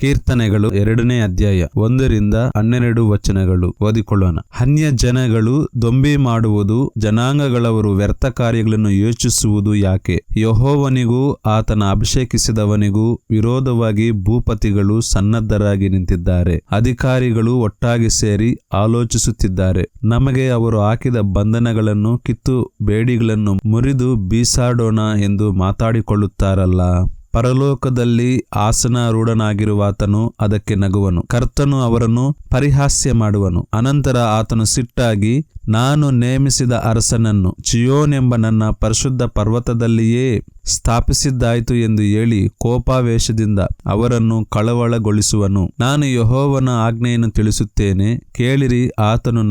ಕೀರ್ತನೆಗಳು 2ನೇ ಅಧ್ಯಾಯ 1-12 ವಚನಗಳು ಓದಿಕೊಳ್ಳೋಣ. ಅನ್ಯ ಜನಗಳು ದೊಂಬಿ ಮಾಡುವುದು, ಜನಾಂಗಗಳವರು ವ್ಯರ್ಥ ಕಾರ್ಯಗಳನ್ನು ಯೋಚಿಸುವುದು ಯಾಕೆ? ಯೆಹೋವನಿಗೂ ಆತನ ಅಭಿಷೇಕಿಸಿದವನಿಗೂ ವಿರೋಧವಾಗಿ ಭೂಪತಿಗಳು ಸನ್ನದ್ಧರಾಗಿ ನಿಂತಿದ್ದಾರೆ. ಅಧಿಕಾರಿಗಳು ಒಟ್ಟಾಗಿ ಸೇರಿ ಆಲೋಚಿಸುತ್ತಿದ್ದಾರೆ. ನಮಗೆ ಅವರು ಹಾಕಿದ ಬಂಧನಗಳನ್ನು ಕಿತ್ತು ಬೇಡಿಗಳನ್ನು ಮುರಿದು ಬೀಸಾಡೋಣ ಎಂದು ಮಾತಾಡಿಕೊಳ್ಳುತ್ತಾರಲ್ಲ. ಪರಲೋಕದಲ್ಲಿ ಆಸನಾರೂಢನಾಗಿರುವಾತನು ಅದಕ್ಕೆ ನಗುವನು. ಕರ್ತನು ಅವರನ್ನು ಪರಿಹಾಸ್ಯ ಮಾಡುವನು. ಅನಂತರ ಆತನು ಸಿಟ್ಟಾಗಿ, ನಾನು ನೇಮಿಸಿದ ಅರಸನನ್ನು ಚಿಯೋನೆಂಬ ನನ್ನ ಪರಿಶುದ್ಧ ಪರ್ವತದಲ್ಲಿಯೇ ಸ್ಥಾಪಿಸಿದ್ದಾಯಿತು ಎಂದು ಹೇಳಿ ಕೋಪಾವೇಶದಿಂದ ಅವರನ್ನು ಕಳವಳಗೊಳಿಸುವನು. ನಾನು ಯೆಹೋವನ ಆಜ್ಞೆಯನ್ನು ತಿಳಿಸುತ್ತೇನೆ, ಕೇಳಿರಿ. ಆತನು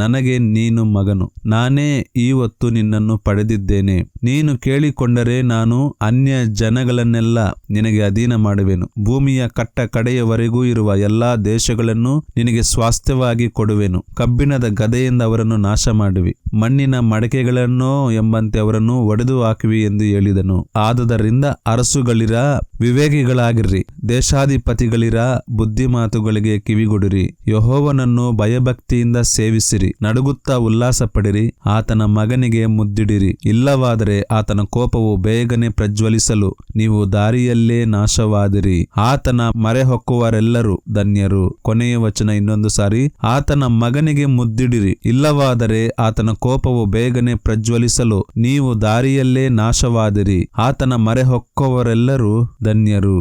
ನನಗೆ ನೀನು ಮಗನು, ನಾನೇ ಇವತ್ತು ನಿನ್ನನ್ನು ಪಡೆದಿದ್ದೇನೆ. ನೀನು ಕೇಳಿಕೊಂಡರೆ ನಾನು ಅನ್ಯ ಜನಗಳನ್ನೆಲ್ಲ ನಿನಗೆ ಅಧೀನ ಮಾಡುವೆನು. ಭೂಮಿಯ ಕಟ್ಟ ಕಡೆಯವರೆಗೂ ಇರುವ ಎಲ್ಲಾ ದೇಶಗಳನ್ನು ನಿನಗೆ ಸ್ವಾಸ್ಥ್ಯವಾಗಿ ಕೊಡುವೆನು. ಕಬ್ಬಿಣದ ಗದೆಯಿಂದ ಅವರನ್ನು ನಾಶ ಮಾಡುವಿ, ಮಣ್ಣಿನ ಮಡಕೆಗಳನ್ನೋ ಎಂಬಂತೆ ಅವರನ್ನು ಒಡೆದು ಹಾಕುವಿ ಎಂದು ಹೇಳಿದನು. ಆದುದರಿಂದ ಅರಸುಗಳಿರ, ವಿವೇಕಿಗಳಾಗಿರ್ರಿ, ದೇಶಾಧಿಪತಿಗಳಿರ, ಬುದ್ಧಿಮಾತುಗಳಿಗೆ ಕಿವಿಗೊಡಿರಿ. ಯೆಹೋವನನ್ನು ಭಯಭಕ್ತಿಯಿಂದ ಸೇವಿಸಿರಿ, ನಡುಗುತ್ತಾ ಉಲ್ಲಾಸ ಪಡಿರಿ. ಆತನ ಮಗನಿಗೆ ಮುದ್ದಿಡಿರಿ, ಇಲ್ಲವಾದರೆ ಆತನ ಕೋಪವು ಬೇಗನೆ ಪ್ರಜ್ವಲಿಸಲು ನೀವು ದಾರಿಯಲ್ಲೇ ನಾಶವಾದಿರಿ. ಆತನ ಮರೆಹೊಕ್ಕುವರೆಲ್ಲರೂ ಧನ್ಯರು. ಕೊನೆಯ ವಚನ ಇನ್ನೊಂದು ಸಾರಿ. ಆತನ ಮಗನಿಗೆ ಮುದ್ದಿಡಿರಿ, ಇಲ್ಲವಾದರೆ ಆತನ ಕೋಪವು ಬೇಗನೆ ಪ್ರಜ್ವಲಿಸಲು ನೀವು ದಾರಿಯಲ್ಲೇ ನಾಶವಾದಿರಿ. ಆತನ ಮರೆಹೊಕ್ಕುವರೆಲ್ಲರೂ ಧನ್ಯರು.